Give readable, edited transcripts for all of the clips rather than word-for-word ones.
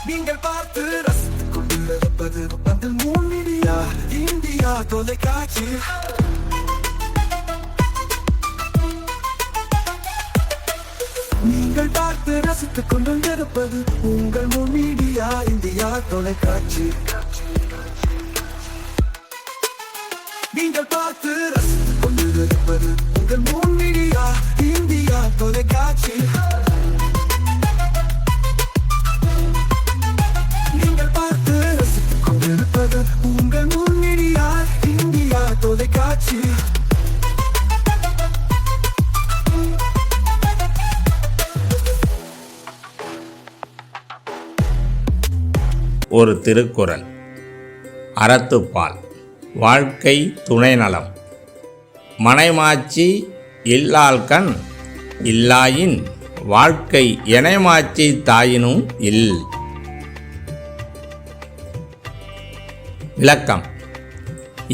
நீங்கள் பார்த்து ரசித்துக் கொண்டிருப்பது பந்தல் மீடியா இந்தியா தொலைக்காட்சி. நீங்கள் பார்த்து ரசித்துக் கொண்டிருப்பது உங்கள் மீடியா இந்தியா தொலைக்காட்சி. நீங்கள் பார்த்து ரசித்துக் கொண்டிருப்பது உங்கள் மீடியா இந்தியா தொலைக்காட்சி. நீங்கள் பார்த்து ரசித்துக் கொண்டிருப்பது உங்கள் மீடியா இந்தியா தொலைக்காட்சி. ஒரு திருக்குறள். அறத்துப்பால். வாழ்க்கை துணை நலம். மனைமாட்சி இல்லாள்கண் இல்லாயின் வாழ்க்கை எனைமாட்சி தாயினும் இல். விளக்கம்.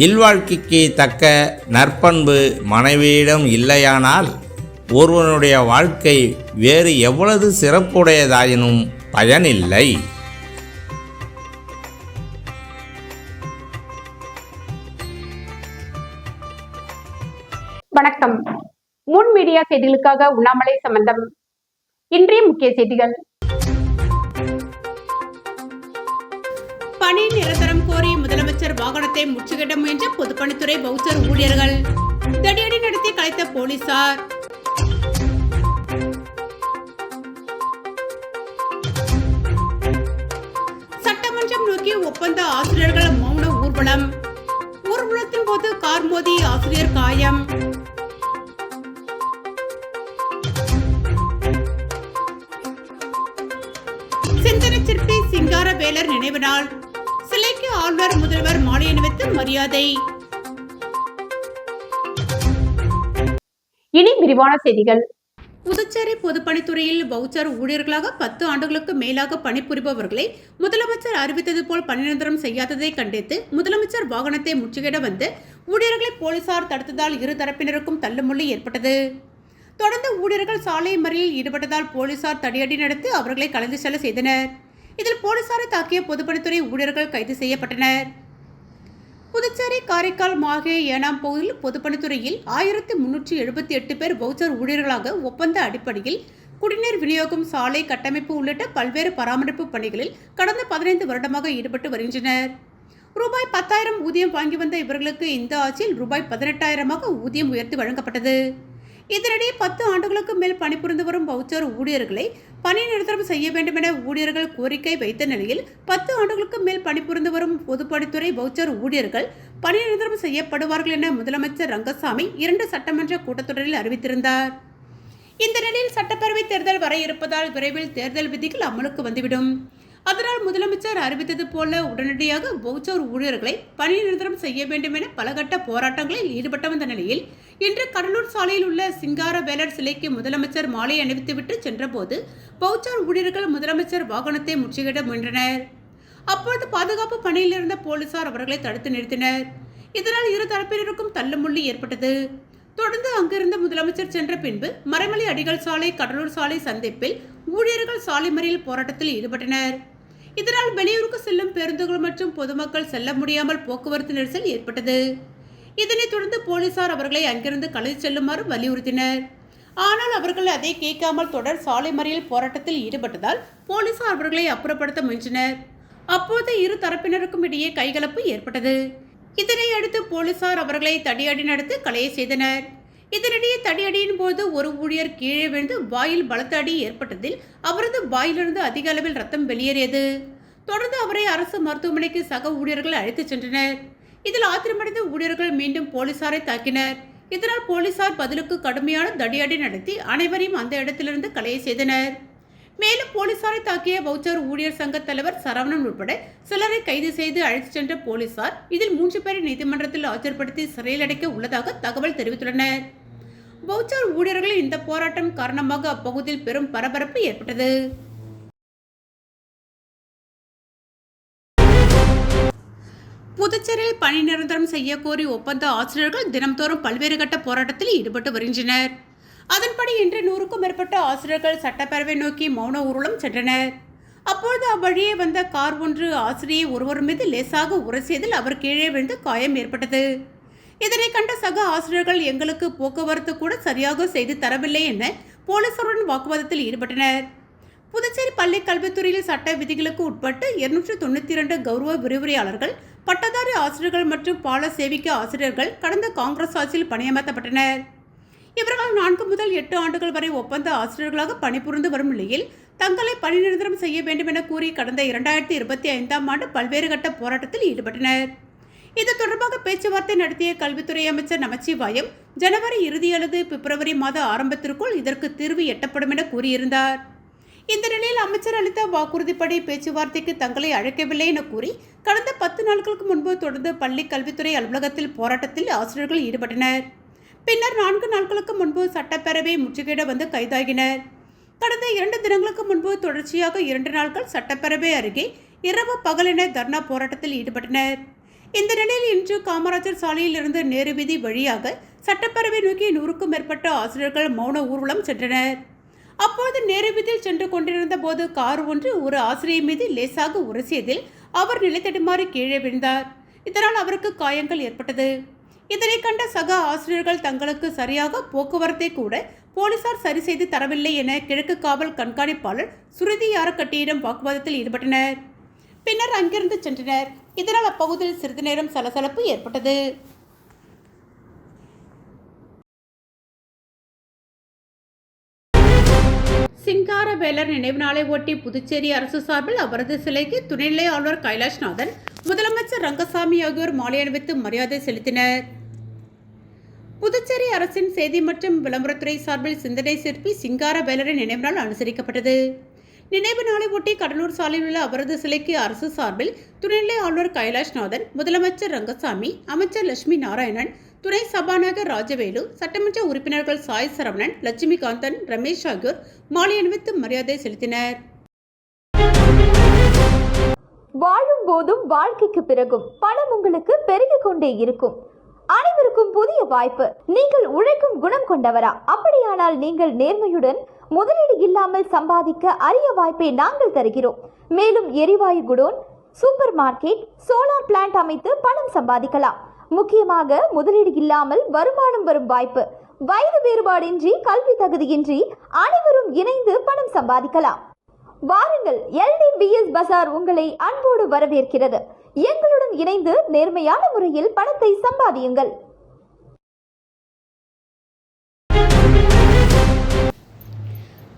இல்வாழ்க்கைக்கு தக்க நற்பண்பு மனைவியிடம் இல்லையானால் ஒருவனுடைய வாழ்க்கை வேறு எவ்வளவு சிறப்புடையதாயினும் பயனில்லை. வணக்கம். முன் மீடியா செய்திகளுக்காக உண்ணாமலை சம்பந்தம். இன்றைய முக்கிய செய்திகள். பணி நிரந்தரம் கோரி முதலமைச்சர் வாகனத்தை முற்றுகையிட முயன்ற பொதுப்பணித்துறை வவுச்சர் ஊழியர்கள் தடியடி நடத்தி கலைத்த போலீசார். சட்டமன்றம் நோக்கி ஒப்பந்த ஆசிரியர்கள் மௌன ஊர்வலம். ஊர்வலத்தின் போது கார் மோதி ஆசிரியர் காயம். சிந்தனை சிற்பி சிங்காரவேலர் நினைவு நாள். சிலைக்கு ஆளுநர் முதல்வர் மாலை அணிவித்து மரியாதை. இனி விரிவான செய்திகள். புதுச்சேரி பொதுப்பணித்துறையில் வவுச்சர் ஊழியர்களாக 10 ஆண்டுகளுக்கு மேலாக பணிபுரிபவர்களை முதலமைச்சர் அறிவித்தது போல் பணி நிரந்தரம் செய்யாததை கண்டித்து முதலமைச்சர் வாகனத்தை முற்றுகையிட வந்து ஊழியர்களை போலீசார் தடுத்ததால் இரு தரப்பினருக்கும் தள்ளுமுள்ளு ஏற்பட்டது. தொடர்ந்து ஊழியர்கள் சாலை மறியலில் ஈடுபட்டதால் போலீசார் தடியடி நடத்தி அவர்களை கலந்து செல்ல செய்தனர். இதில் போலீசாரை தாக்கிய பொதுப்பணித்துறை ஊழியர்கள் கைது செய்யப்பட்டனர். புதுச்சேரி, காரைக்கால், மாஹே, ஏனாம் பகுதியில் பொதுப்பணித்துறையில் 1378 பேர் வவுச்சர் ஊழியர்களாக ஒப்பந்த அடிப்படையில் குடிநீர் விநியோகம், சாலை கட்டமைப்பு உள்ளிட்ட பல்வேறு பராமரிப்பு பணிகளில் கடந்த 15 வருடமாக ஈடுபட்டு வருகின்றனர். ரூபாய் 10,000 ஊதியம் வாங்கி வந்த இவர்களுக்கு இந்த ஆட்சியில் ரூபாய் 18,000 ஊதியம் உயர்த்தி வழங்கப்பட்டது. இதனிடையே 10 ஆண்டுகளுக்கு மேல் பணிபுரிந்து வரும் வவுச்சர் ஊழியர்களை பணி நிரந்தரம் செய்ய வேண்டும் என ஊழியர்கள் கோரிக்கை வைத்த நிலையில் 10 ஆண்டுகளுக்கு மேல் பணிபுரிந்து வரும் பொதுப்பணித்துறை வவுச்சர் ஊழியர்கள் பணி நிரந்தரம் செய்யப்படுவார்கள் என முதலமைச்சர் ரங்கசாமி 2 சட்டமன்ற கூட்டத்தொடரில் அறிவித்திருந்தார். இந்த நிலையில் சட்டப்பேரவை தேர்தல் வர இருப்பதால் விரைவில் தேர்தல் விதிகள் அமலுக்கு வந்துவிடும். அதனால் முதலமைச்சர் அறிவித்தது போல உடனடியாக வவுச்சர் ஊழியர்களை பணி நிரந்தரம் செய்ய வேண்டும் என பலகட்ட போராட்டங்களில் ஈடுபட்டு வந்த நிலையில் இன்று கடலூர் சாலையில் உள்ள சிங்காரவேலர் சிலைக்கு முதலமைச்சர் மாலை அணிவித்துவிட்டு சென்றபோது வவுச்சர் ஊழியர்கள் முதலமைச்சர் வாகனத்தை முற்றுகையிட முயன்றனர். அப்பொழுது பாதுகாப்பு பணியில் இருந்த போலீசார் அவர்களை தடுத்து நிறுத்தினர். இதனால் இரு தரப்பினருக்கும் தள்ளுமுள்ளு ஏற்பட்டது. தொடர்ந்து அங்கிருந்த முதலமைச்சர் சென்ற பின்பு மறைமலை அடிகள் சாலை, கடலூர் சாலை சந்திப்பில் ஊழியர்கள் சாலை மறியல் போராட்டத்தில் ஈடுபட்டனர். இதனால் வெளியூருக்கு செல்லும் பேருந்துகள் மற்றும் பொதுமக்கள் செல்ல முடியாமல் போக்குவரத்து நெரிசல் ஏற்பட்டது. இதனைத் தொடர்ந்து போலீசார் அவர்களை அங்கிருந்து கலைத்து செல்லுமாறு வலியுறுத்தினர். ஆனால் அவர்கள் அதை கேட்காமல் தொடர் சாலை மறியல் போராட்டத்தில் ஈடுபட்டதால் போலீசார் அவர்களை அப்புறப்படுத்த முயன்றனர். அப்போது இரு தரப்பினருக்கும் இடையே கைகலப்பு ஏற்பட்டது. இதனை அடுத்து போலீசார் அவர்களை தடியடி நடத்தி கலைய செய்தனர். இதனிடையே தடியடியின் போது ஒரு ஊழியர் கீழே விழுந்து வாயில் பலத்த அடி ஏற்பட்டதில் அவரது வாயிலிருந்து அதிக அளவில் ரத்தம் வெளியேறியது. தொடர்ந்து அவரை அரசு மருத்துவமனைக்கு சக ஊழியர்கள் அழைத்துச் சென்றனர். இதில் ஆத்திரமடைந்த ஊழியர்கள் மீண்டும் போலீசாரை தாக்கினர். இதனால் போலீசார் பதிலுக்கு கடுமையான தடியடி நடத்தி அனைவரையும் அந்த இடத்திலிருந்து கலைய செய்தனர். மேலும் போலீசாரை தாக்கிய வவுச்சர் ஊழியர் சங்க தலைவர் சரவணன் உட்பட சிலரை கைது செய்து அழைத்துச் சென்ற போலீசார் இதில் 3 பேரை நீதிமன்றத்தில் ஆஜர்படுத்தி சிறையில் அடைக்க உள்ளதாக தகவல் தெரிவித்துள்ளனர். வவுச்சர் ஊழியர்களின் இந்த போராட்டம் காரணமாக அப்பகுதியில் பெரும் பரபரப்பு ஏற்பட்டது. புதுச்சேரியில் பணி நிரந்தரம் செய்ய கோரி ஒப்பந்த ஆசிரியர்கள் தினம்தோறும் பல்வேறு கட்ட போராட்டத்தில் ஈடுபட்டு வருகின்றனர். அதன்படி இன்று 100க்கும் மேற்பட்ட ஆசிரியர்கள் சட்டப்பேரவை நோக்கி மௌன ஊர்வலம் சென்றனர். அப்பொழுது அவ்வழியே வந்த கார் ஒன்று ஆசிரியை ஒருவர் மீது லேசாக உரசியதில் அவர் கீழே விழுந்து காயம் ஏற்பட்டது. இதனை கண்ட சக ஆசிரியர்கள் எங்களுக்கு போக்குவரத்து கூட சரியாக செய்து தரவில்லை என போலீசாருடன் வாக்குவாதத்தில் ஈடுபட்டனர். புதுச்சேரி பள்ளி கல்வித்துறையில் சட்ட விதிகளுக்கு உட்பட்டு 292 கௌரவ விரிவுரையாளர்கள், பட்டதாரி ஆசிரியர்கள் மற்றும் பால சேவிக்க ஆசிரியர்கள் கடந்த காங்கிரஸ் ஆட்சியில் பணியமர்த்தப்பட்டனர். இவர்கள் 4 முதல் 8 ஆண்டுகள் வரை ஒப்பந்த ஆசிரியர்களாக பணிபுரிந்து வரும் நிலையில் தங்களை பணி நிரந்தரம் செய்ய வேண்டும் என கூறி கடந்த 2025ஆம் ஆண்டு பல்வேறு கட்ட போராட்டத்தில் ஈடுபட்டனர். இது தொடர்பாக பேச்சுவார்த்தை நடத்திய கல்வித்துறை அமைச்சர் நமச்சிவாயம் ஜனவரி இறுதி அல்லது பிப்ரவரி மாத ஆரம்பத்திற்குள் இதற்கு தீர்வு எட்டப்படும் என கூறியிருந்தார். இந்த நிலையில் அமைச்சர் அளித்த வாக்குறுதிப்படி பேச்சுவார்த்தைக்கு தங்களை அழைக்கவில்லை என கூறி கடந்த 10 நாட்களுக்கு முன்பு தொடர்ந்து பள்ளி கல்வித்துறை அலுவலகத்தில் போராட்டத்தில் ஆசிரியர்கள் ஈடுபட்டனர். பின்னர் 4 நாட்களுக்கு முன்பு சட்டப்பேரவையை முற்றுகையிட வந்து கைதாகினர். கடந்த 2 தினங்களுக்கு முன்பு தொடர்ச்சியாக 2 நாட்கள் சட்டப்பேரவை அருகே இரவு பகலென தர்ணா போராட்டத்தில் ஈடுபட்டனர். இந்த நிலையில் இன்று காமராஜர் சாலையில் இருந்து நேரு வீதி வழியாக சட்டப்பேரவை நோக்கி 100க்கும் மேற்பட்ட ஆசிரியர்கள் மௌன ஊர்வலம் சென்றனர். அப்போது நேரு வீதியில் சென்று கொண்டிருந்த போது கார் ஒன்று ஒரு ஆசிரியை மீது லேசாக உரசியதில் அவர் நிலை தடுமாறி கீழே விழுந்தார். இதனால் அவருக்கு காயங்கள் ஏற்பட்டது. இதனை கண்ட சக ஆசிரியர்கள் தங்களுக்கு சரியாக போக்குவரத்தை கூட போலீசார் சரி செய்து தரவில்லை என கிழக்கு காவல் கண்காணிப்பாளர் சுருதி யாரக்கட்டியிடம் வாக்குவாதத்தில் ஈடுபட்டனர். பின்னர் அங்கிருந்து சென்றனர். இதனால் அப்பகுதியில் சிறிது நேரம் சலசலப்பு ஏற்பட்டது. சிங்காரவேலர் நினைவு நாளை ஒட்டி புதுச்சேரி அரசு சார்பில் அவரது சிலைக்கு துணைநிலை ஆளுநர் கைலாஷ்நாதன், முதலமைச்சர் ரங்கசாமி ஆகியோர் மாலை அணிவித்து மரியாதை செலுத்தினர். புதுச்சேரி அரசின் செய்தி மற்றும் விளம்பரத்துறை சார்பில் சிந்தனை சிற்பி சிங்காரவேலரின் நினைவு நாள் அனுசரிக்கப்பட்டது. நினைவு நாளை ஒட்டி கடலூர் சாலையில் உள்ள அவரது சிலைக்கு அரசு சார்பில் துணைநிலை ஆளுநர் கைலாஷ்நாதன், முதலமைச்சர் ரங்கசாமி, அமைச்சர் லட்சுமி நாராயணன், துணை சபாநாயகர் ராஜவேலு, சட்டமன்ற உறுப்பினர்கள் சாய் சரவணன், லட்சுமிகாந்தன், ரமேஷ் ஆகியோர் மாலை அணிவித்து மரியாதை செலுத்தினர். வாழும் போதும் வாழ்க்கைக்கு பிறகும் பணம் உங்களுக்கு பெருகிக் கொண்டே இருக்கும். அனைவருக்கும் புதிய வாய்ப்பு. நீங்கள் உழைக்கும் குணம் கொண்டவரா? அப்படியானால் நீங்கள் நேர்மையுடன் முதலீடு இல்லாமல் சம்பாதிக்க அரிய வாய்ப்பை நாங்கள் தருகிறோம். மேலும் எரிவாயு godown, super market, solar plant அமைத்து பணம் சம்பாதிக்கலாம். முக்கியமாக முதலீடு இல்லாமல் வருமானம் வரும் வாய்ப்பு. வயது வேறுபாடின்றி, கல்வி தகுதியின்றி அனைவரும் இணைந்து பணம் சம்பாதிக்கலாம். வாருங்கள், LDBS பஜார் உங்களை அன்போடு வரவேற்கிறது. எங்களுடன் இணைந்து நேர்மையான முறையில் பணத்தை சம்பாதியுங்கள்.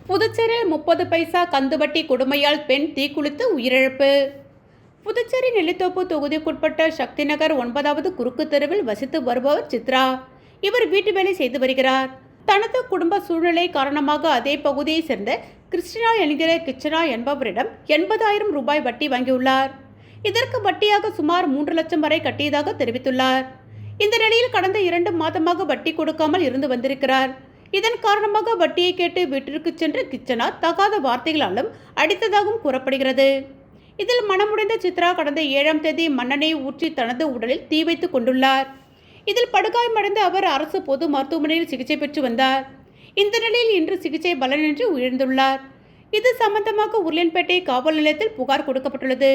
புதுச்சேரியில் 30 பைசா கந்துவட்டி கொடுமையால் பெண் தீக்குளித்து உயிரிழப்பு. புதுச்சேரி நெல்லித்தோப்பு தொகுதிக்குட்பட்ட சக்தி நகர் 9வது குறுக்கு தெருவில் வசித்து வருபவர் சித்ரா. இவர் வீட்டு வேலை செய்து வருகிறார். தனது குடும்ப சூழ்நிலை காரணமாக அதே பகுதியை சேர்ந்த கிறிஸ்டினா என்கிற கிச்சனா என்பவரிடம் 80,000 ரூபாய் வட்டி வாங்கியுள்ளார். இதற்கு வட்டியாக சுமார் 3 லட்சம் வரை கட்டியதாக தெரிவித்துள்ளார். இந்த நிலையில் கடந்த 2 மாதமாக வட்டி கொடுக்காமல் இருந்து வந்திருக்கிறார். இதன் காரணமாக வட்டியை கேட்டு வீட்டிற்கு சென்ற கிச்சனா தகாத வார்த்தைகளாலும் அடித்ததாகவும் கூறப்படுகிறது. இதில் மனமுடைந்த சித்ரா கடந்த 7ஆம் தேதி மண்ணெண்ணெய் ஊற்றி தனது உடலில் தீ வைத்து கொண்டுள்ளார். இதில் படுகாயமடைந்த அவர் அரசு பொது மருத்துவமனையில் சிகிச்சை பெற்று வந்தார். இந்த நிலையில் இன்று சிகிச்சை பலனின்றி உயிர்ந்துள்ளார். இது சம்பந்தமாக உருளையன்பேட்டை காவல் நிலையத்தில் புகார் கொடுக்கப்பட்டுள்ளது.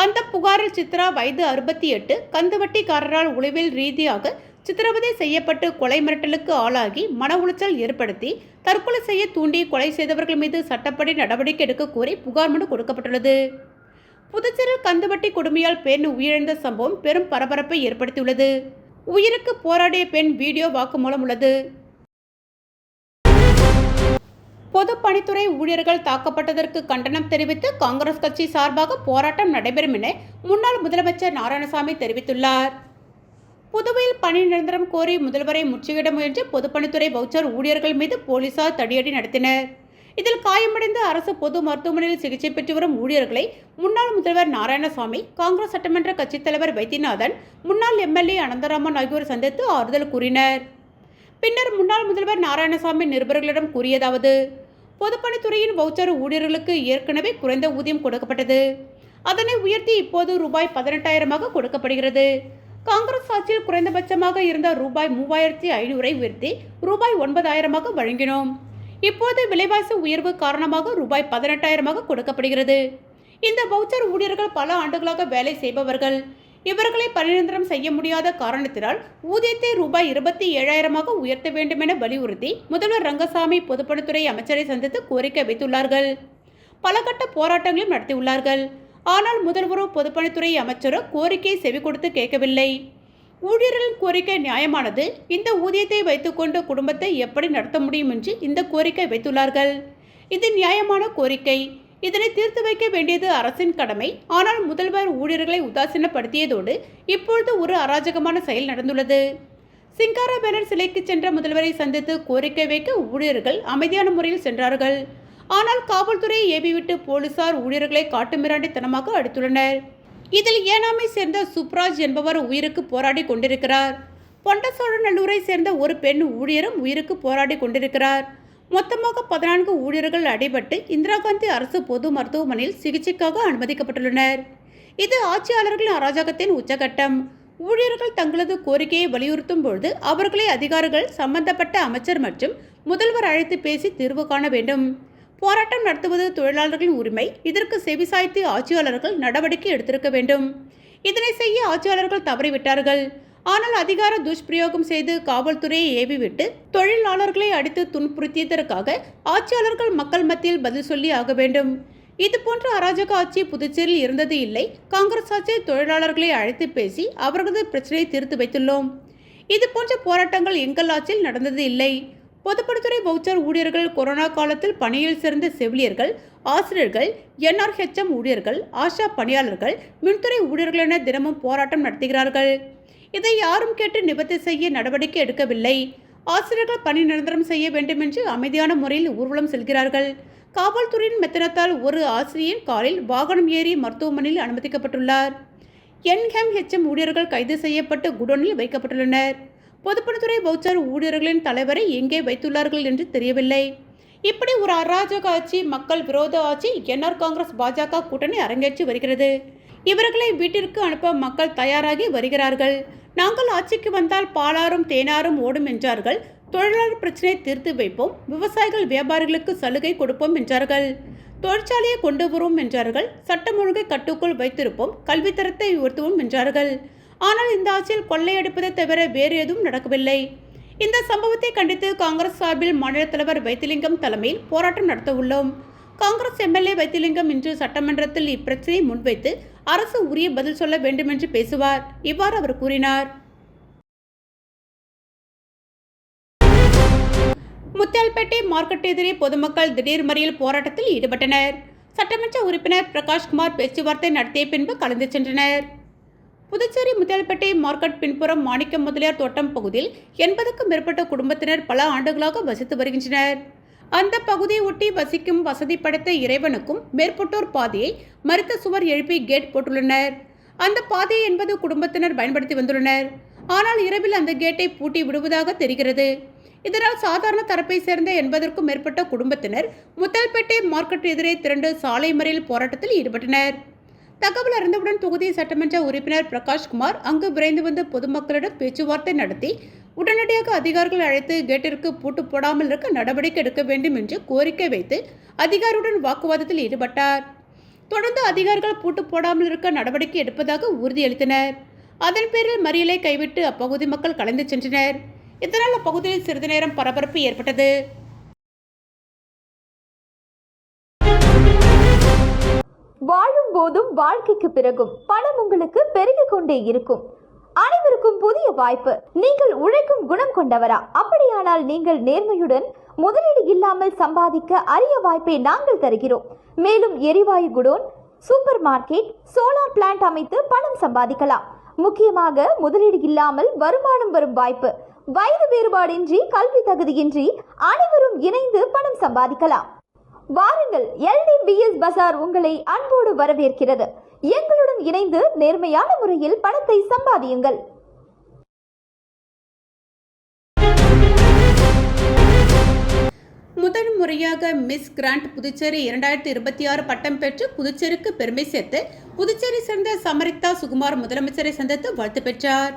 அந்த புகாரில் சித்ரா வயது 68 கந்துவட்டிக்காரரால் உளவியல் ரீதியாக சித்திரவதை செய்யப்பட்டு கொலை மிரட்டலுக்கு ஆளாகி மன உளைச்சல் ஏற்படுத்தி தற்கொலை செய்ய தூண்டி கொலை செய்தவர்கள் மீது சட்டப்படி நடவடிக்கை எடுக்க கோரி புகார் மனு கொடுக்கப்பட்டுள்ளது. புதுச்சேரியில் கந்துவட்டி கொடுமையால் பெண் உயிரிழந்த சம்பவம் பெரும் பரபரப்பை ஏற்படுத்தியுள்ளது. உயிருக்கு போராடிய பெண் வீடியோ வாக்குமூலம் உள்ளது. பொதுப்பணித்துறை ஊழியர்கள் தாக்கப்பட்டதற்கு கண்டனம் தெரிவித்து காங்கிரஸ் கட்சி சார்பாக போராட்டம் நடைபெறும் என முன்னாள் முதலமைச்சர் நாராயணசாமி தெரிவித்துள்ளார். புதுவையில் பணி நிரந்தரம் கோரி முதல்வரை முற்றுகையிட முயன்ற பொதுப்பணித்துறை வவுச்சர் ஊழியர்கள் மீது போலீசார் தடியடி நடத்தினர். இதில் காயமடைந்த அரசு பொது மருத்துவமனையில் சிகிச்சை பெற்று வரும் ஊழியர்களை முன்னாள் முதல்வர் நாராயணசாமி, காங்கிரஸ் சட்டமன்ற கட்சித் தலைவர் வைத்தியநாதன், முன்னாள் MLA அனந்தராமன் ஆகியோர் சந்தித்து ஆறுதல் கூறினர். பின்னர் முன்னாள் முதல்வர் நாராயணசாமி நிருபர்களிடம் கூறியதாவது: பொதுப்பணித்துறையின் வவுச்சர் ஊழியர்களுக்கு ஏற்கனவே குறைந்த ஊதியம் கொடுக்கப்பட்டது. அதனை உயர்த்தி இப்போது ரூபாய் 18,000 கொடுக்கப்படுகிறது. காங்கிரஸ் ஆட்சியில் குறைந்தபட்சமாக இருந்த ரூபாய் 3,500 உயர்த்தி ரூபாய் 9,000 வழங்கினோம். இப்போது விலைவாசி உயர்வு காரணமாக ரூபாய் 18,000 கொடுக்கப்படுகிறது. இந்த வவுச்சர் ஊழியர்கள் பல ஆண்டுகளாக வேலை செய்பவர்கள். இவர்களை பணிநிரந்தரம் செய்ய முடியாத காரணத்தினால் ஊதியத்தை ரூபாய் 27,000 உயர்த்த வேண்டும் என வலியுறுத்தி முதல்வர் ரங்கசாமி பொதுப்பணித்துறை அமைச்சரை சந்தித்து கோரிக்கை வைத்துள்ளார்கள். பல கட்ட போராட்டங்களும் நடத்தியுள்ளார்கள். ஆனால் முதல்வரோ பொதுப்பணித்துறை அமைச்சரோ கோரிக்கையை செவி கொடுத்து கேட்கவில்லை. ஊழியர்களின் கோரிக்கை நியாயமானது. இந்த ஊதியத்தை வைத்துக்கொண்டு குடும்பத்தை எப்படி நடத்த முடியும் என்று இந்த கோரிக்கை வைத்துள்ளார்கள். இது நியாயமான கோரிக்கை. இதனை தீர்த்து வைக்க வேண்டியது அரசின் கடமை. ஆனால் முதல்வர் ஊழியர்களை உதாசீனப்படுத்தியதோடு இப்பொழுது ஒரு அராஜகமான செயல் நடந்துள்ளது. சிங்காரவேலர் சிலைக்கு சென்ற முதல்வரை சந்தித்து கோரிக்கை வைக்க ஊழியர்கள் அமைதியான முறையில் சென்றார்கள். ஆனால் காவல்துறையை ஏவிவிட்டு போலீசார் ஊழியர்களை காட்டுமிராண்டித்தனமாக அடித்துள்ளனர். இதில் ஏனாமை சேர்ந்த சுப்ராஜ் என்பவர் உயிருக்கு போராடி கொண்டிருக்கிறார். பொண்டசோழநல்லூரை சேர்ந்த ஒரு பெண் ஊழியரும் உயிருக்கு போராடி கொண்டிருக்கிறார். மொத்தமாக 14 ஊழியர்கள் அடைபட்டு இந்திரா காந்தி அரசு பொது மருத்துவமனையில் சிகிச்சைக்காக அனுமதிக்கப்பட்டுள்ளனர். இது ஆட்சியாளர்களின் அராஜகத்தின் உச்சகட்டம். ஊழியர்கள் தங்களது கோரிக்கையை வலியுறுத்தும் பொழுது அவர்களை அதிகாரிகள் சம்பந்தப்பட்ட அமைச்சர் மற்றும் முதல்வர் அழைத்து பேசி தீர்வு காண வேண்டும். போராட்டம் நடத்துவது தொழிலாளர்களின் உரிமை. இதற்கு செவிசாய்த்து ஆட்சியாளர்கள் நடவடிக்கை எடுத்திருக்க வேண்டும். இதனை செய்ய ஆட்சியாளர்கள் தவறிவிட்டார்கள். ஆனால் அதிகார துஷ்பிரயோகம் செய்து காவல்துறையை ஏவிவிட்டு தொழிலாளர்களை அடித்து துன்புறுத்தியதற்காக ஆட்சியாளர்கள் மக்கள் மத்தியில் பதில் சொல்லி ஆக வேண்டும். இதுபோன்ற அராஜக ஆட்சி புதுச்சேரியில் இருந்தது இல்லை. காங்கிரஸ் ஆட்சியில் தொழிலாளர்களை அழைத்து பேசி அவர்களது பிரச்சனையை தீர்த்து வைத்துள்ளோம். இதுபோன்ற போராட்டங்கள் எங்கள் ஆட்சியில் நடந்தது இல்லை. பொதுப்பணித்துறை வவுச்சர் ஊழியர்கள் கொரோனா காலத்தில் பணியில் சேர்ந்த செவிலியர்கள், ஆசிரியர்கள், NRHM ஊழியர்கள், ஆஷா பணியாளர்கள், மின்துறை ஊழியர்கள் என தினமும் போராட்டம் நடத்துகிறார்கள். இதை யாரும் கேட்டு நிவர்த்தி செய்ய நடவடிக்கை எடுக்கவில்லை. ஆசிரியர்கள் பணி நிரந்தரம் செய்ய வேண்டும் என்று அமைதியான முறையில் ஊர்வலம் செல்கிறார்கள். காவல்துறையின் மெத்தனத்தால் ஒரு ஆசிரியரின் காரில் வாகனம் ஏறி மருத்துவமனையில் அனுமதிக்கப்பட்டுள்ளார். NMHM ஊழியர்கள் கைது செய்யப்பட்டு குடோனில் வைக்கப்பட்டுள்ளனர். பொதுப்பணித்துறை வவுச்சர் ஊழியர்களின் தலைவரை எங்கே வைத்துள்ளார்கள் என்று தெரியவில்லை. இப்படி ஒரு அராஜக ஆட்சி, மக்கள் விரோத ஆட்சி NR காங்கிரஸ் பாஜக கூட்டணி அரங்கேற்றி வருகிறது. இவர்களை வீட்டிற்கு அனுப்ப மக்கள் தயாராகி வருகிறார்கள். நாங்கள் ஆட்சிக்கு வந்தால் பாலாரும் தேனாரும் ஓடும் என்றார்கள். தொழிலாளர் பிரச்சனையை தீர்த்து வைப்போம், விவசாயிகள் வியாபாரிகளுக்கு சலுகை கொடுப்போம் என்றார்கள். தொழிற்சாலையை கொண்டு வருவோம் என்றார்கள். சட்டம் ஒழுங்கை கட்டுக்குள் வைத்திருப்போம், கல்வித்தரத்தை உயர்த்துவோம் என்றார்கள். ஆனால் இந்த ஆட்சியில் கொள்ளையடிப்பதை தவிர வேறு எதுவும் நடக்கவில்லை. இந்த சம்பவத்தை கண்டித்து காங்கிரஸ் சார்பில் மாநில தலைவர் வைத்திலிங்கம் தலைமையில் போராட்டம் நடத்த உள்ளோம். காங்கிரஸ் MLA வைத்திலிங்கம் இன்று சட்டமன்றத்தில் இப்பிரச்சனையை முன்வைத்து அரசு உரிய பதில் சொல்ல வேண்டும் என்று பேசுவார். இவ்வாறு அவர் கூறினார். முத்தியால்பேட்டை மார்க்கெட் எதிரே பொதுமக்கள் திடீர் மறியல் போராட்டத்தில் ஈடுபட்டனர். சட்டமன்ற உறுப்பினர் பிரகாஷ்குமார் பேச்சுவார்த்தை நடத்திய பின்பு கலந்து சென்றனர். புதுச்சேரி முத்தியால்பேட்டை மார்க்கெட் பின்புறம் மாணிக்க முதலியார் தோட்டம் பகுதியில் 80க்கும் மேற்பட்ட குடும்பத்தினர் பல ஆண்டுகளாக வசித்து வருகின்றனர். அந்த பகுதியை ஒட்டி வசிக்கும் வசதி படைத்த இறைவனுக்கும் மேற்பட்டோர் பாதையை மரித்த சுவர் எழுப்பி கேட் போட்டுள்ளனர். அந்த பாதையை 80 குடும்பத்தினர் பயன்படுத்தி வந்துள்ளனர். ஆனால் இரவில் அந்த கேட்டை பூட்டி விடுவதாக தெரிகிறது. இதனால் சாதாரண தரப்பை சேர்ந்த 80க்கும் மேற்பட்ட குடும்பத்தினர் முத்தியால்பேட்டை மார்க்கெட் எதிரே திரண்டு சாலை மறியல் போராட்டத்தில் ஈடுபட்டனர். தகவல் அறிந்தவுடன் தொகுதி சட்டமன்ற உறுப்பினர் பிரகாஷ்குமார் அங்கு விரைந்து வந்து பொதுமக்களிடம் பேச்சுவார்த்தை நடத்தி உடனடியாக அதிகாரிகள் அழைத்து கேட்டிற்கு பூட்டு போடாமல் இருக்க நடவடிக்கை எடுக்க வேண்டும் என்று கோரிக்கை வைத்து அதிகாரியுடன் வாக்குவாதத்தில் ஈடுபட்டார். தொடர்ந்து அதிகாரிகள் பூட்டு போடாமல் இருக்க நடவடிக்கை எடுப்பதாக உறுதியளித்தனர். அதன் பேரில் மறியலை கைவிட்டு அப்பகுதி மக்கள் கலைந்து சென்றனர். இதனால் அப்பகுதியில் சிறிது நேரம் பரபரப்பு ஏற்பட்டது. வாழும் போதும் வாழ்க்கைக்கு பிறகும் பணம் உங்களுக்கு பெருகிக் கொண்டே இருக்கும். அனைவருக்கும் புதிய வாய்ப்பு. நீங்கள் உழைக்கும் குணம் கொண்டவரா? அப்படியானால் நீங்கள் நேர்மையுடன் முதலீடு இல்லாமல் சம்பாதிக்க அரிய வாய்ப்பை நாங்கள் தருகிறோம். மேலும் எரிவாயு godown, super market, solar plant அமைத்து பணம் சம்பாதிக்கலாம். முக்கியமாக முதலீடு இல்லாமல் வருமானம் வரும் வாய்ப்பு. வயது வேறுபாடின்றி, கல்வி தகுதியின்றி அனைவரும் இணைந்து பணம் சம்பாதிக்கலாம். வாருங்கள், LDBS பஜார் உங்களை அன்போடு வரவேற்கிறது. எங்களுடன் இணைந்து நேர்மையான முறையில் பணத்தை சம்பாதியுங்கள். முதன் முறையாக மிஸ் கிராண்ட் புதுச்சேரி 2026 பட்டம் பெற்று புதுச்சேரிக்கு பெருமை சேர்த்து புதுச்சேரி சேர்ந்த சமரிதா சுகுமார் முதலமைச்சரை சந்தித்து வாழ்த்து பெற்றார்.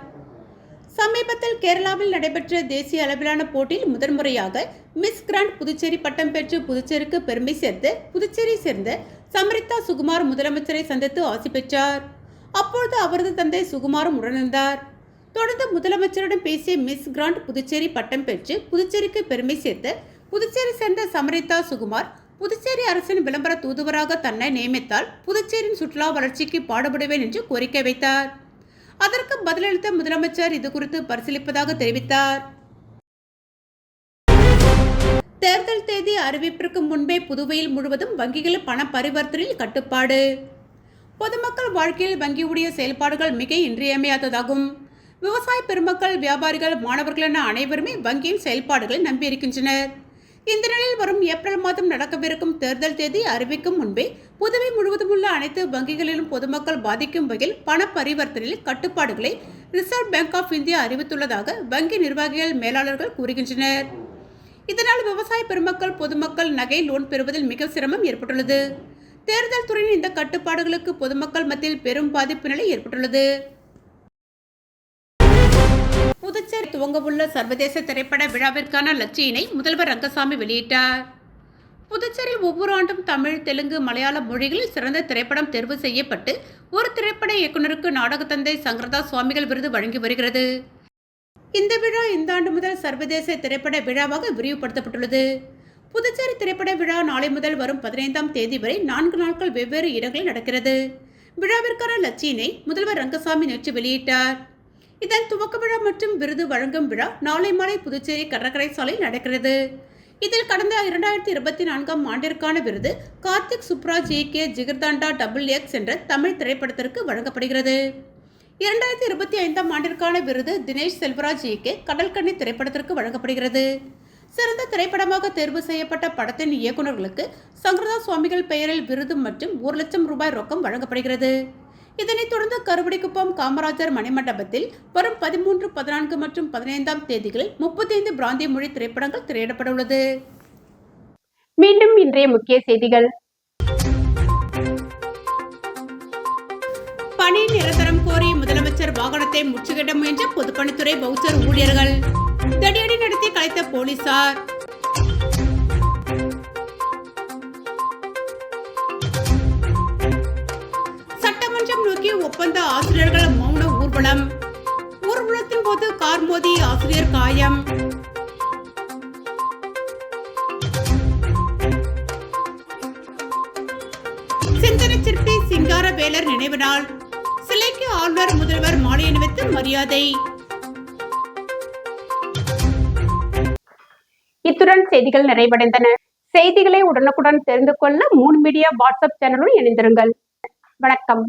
சமீபத்தில் கேரளாவில் நடைபெற்ற தேசிய அளவிலான போட்டியில் முதன்முறையாக மிஸ் கிராண்ட் புதுச்சேரி பட்டம் பெற்று புதுச்சேரிக்கு பெருமை சேர்த்து புதுச்சேரி சேர்ந்த சம்ரிதா சுகுமார் முதலமைச்சரை சந்தித்து ஆசி பெற்றார். அப்பொழுது அவரது தந்தை சுகுமாரும் உடனிருந்தார். தொடர்ந்து முதலமைச்சரிடம் பேசிய மிஸ் கிராண்ட் புதுச்சேரி பட்டம் பெற்று புதுச்சேரிக்கு பெருமை சேர்த்த புதுச்சேரி சேர்ந்த சம்ரிதா சுகுமார் புதுச்சேரி அரசின் விளம்பர தூதுவராக தன்னை நியமித்தால் புதுச்சேரியின் சுற்றுலா வளர்ச்சிக்கு பாடுபடுவேன் என்று கோரிக்கை வைத்தார். அதற்கு பதிலளித்த முதலமைச்சர் இது குறித்து பரிசீலிப்பதாக தெரிவித்தார். தேர்தல் தேதி அறிவிப்பிற்கு முன்பே புதுவையில் முழுவதும் வங்கிகளில் பண பரிவர்த்தனையில் கட்டுப்பாடு. பொதுமக்கள் வாழ்க்கையில் வங்கியுடைய செயல்பாடுகள் மிக இன்றியமையாததாகும். விவசாய பெருமக்கள், வியாபாரிகள், மாணவர்கள் என அனைவருமே வங்கியின் செயல்பாடுகளை நம்பியிருக்கின்றனர். இந்த நிலையில் வரும் ஏப்ரல் மாதம் நடக்கவிருக்கும் தேர்தல் தேதி அறிவிக்கும் முன்பே புதுவை முழுவதும் உள்ள அனைத்து வங்கிகளிலும் பொதுமக்கள் பாதிக்கும் வகையில் பண பரிவர்த்தனையில் கட்டுப்பாடுகளை ரிசர்வ் பேங்க் ஆஃப் இந்தியா அறிவித்துள்ளதாக வங்கி நிர்வாகிகள், மேலாளர்கள் கூறுகின்றனர். இதனால் விவசாய பெருமக்கள், பொதுமக்கள் நகை லோன் பெறுவதில் மிக சிரமம் ஏற்பட்டுள்ளது. தேர்தல் துறையின் இந்த கட்டுப்பாடுகளுக்கு பொதுமக்கள் மத்தியில் பெரும் பாதிப்பு நிலை ஏற்பட்டுள்ளது. புதுச்சேரி துவங்கவுள்ள சர்வதேச திரைப்பட விழாவிற்கான லட்சியினை முதல்வர் ரங்கசாமி வெளியிட்டார். புதுச்சேரியில் ஒவ்வொரு ஆண்டும் தமிழ், தெலுங்கு, மலையாள மொழிகளில் சிறந்த திரைப்படம் தேர்வு செய்யப்பட்டு ஒரு திரைப்பட இயக்குநருக்கு நாடகத்தந்தை சங்கரதாஸ் சுவாமிகள் விருது வழங்கி வருகிறது. இந்த விழா இந்த ஆண்டு முதல் சர்வதேச திரைப்பட விழாவாக விரிவுபடுத்தப்பட்டுள்ளது. புதுச்சேரி திரைப்பட விழா நாளை முதல் வரும் 15ஆம் தேதி வரை 4 நாட்கள் வெவ்வேறு இடங்களில் நடக்கிறது. விழாவிற்கான லட்சியினை முதல்வர் ரங்கசாமி நேற்று வெளியிட்டார். இதன் துவக்க விழா மற்றும் விருது வழங்கும் விழா நாளை மாலை புதுச்சேரி கடற்கரை சாலையில் நடக்கிறது. இதில் கடந்த 2024ஆம் ஆண்டிற்கான விருது கார்த்திக் சுப்ராஜ் இயக்கிய ஜிகர்தாண்டா XX என்ற தமிழ் திரைப்படத்திற்கு வழங்கப்படுகிறது. 2025ஆம் ஆண்டிற்கான விருது தினேஷ் செல்வராஜ் இயக்கிய கடல்கன்னி திரைப்படத்திற்கு வழங்கப்படுகிறது. சிறந்த திரைப்படமாக தேர்வு செய்யப்பட்ட படத்தின் இயக்குநர்களுக்கு சங்கரதாஸ் சுவாமிகள் பெயரில் விருது மற்றும் 1 லட்சம் ரூபாய் ரொக்கம் வழங்கப்படுகிறது. இதனைத் தொடர்ந்து கருவடிக்குப்பம் காமராஜர் மணிமண்டபத்தில் வரும் 13, 14 மற்றும் 15ஆம் தேதிகளில் 35 பிராந்திய மொழி திரைப்படங்கள் திரையிடப்பட உள்ளது. மீண்டும் இன்றைய முக்கிய செய்திகள். பணி நிரந்தரம் கோரி முதலமைச்சர் வாகனத்தை முற்றுகையிட முயன்ற பொதுப்பணித்துறை வவுச்சர் ஊழியர்கள் தடியடி நடத்தி கலைத்த போலீசார். சட்டமன்றம் நோக்கி ஒப்பந்த ஆசிரியர்கள் மௌன ஊர்வலம். ஊர்வலத்தின் போது கார் மோதி ஆசிரியர் காயம். சிந்தனை சிற்பி சிங்காரவேலர் நினைவு நாள். சிலைக்கு ஆளுநர், முதல்வர் மாலை அணிவித்து மரியாதை. இத்துடன் செய்திகள் நிறைவடைந்தன. செய்திகளை உடனுக்குடன் தெரிந்து கொள்ள மூன் மீடியா வாட்ஸ்அப் சேனலுடன் இணைந்திருங்கள். வணக்கம்.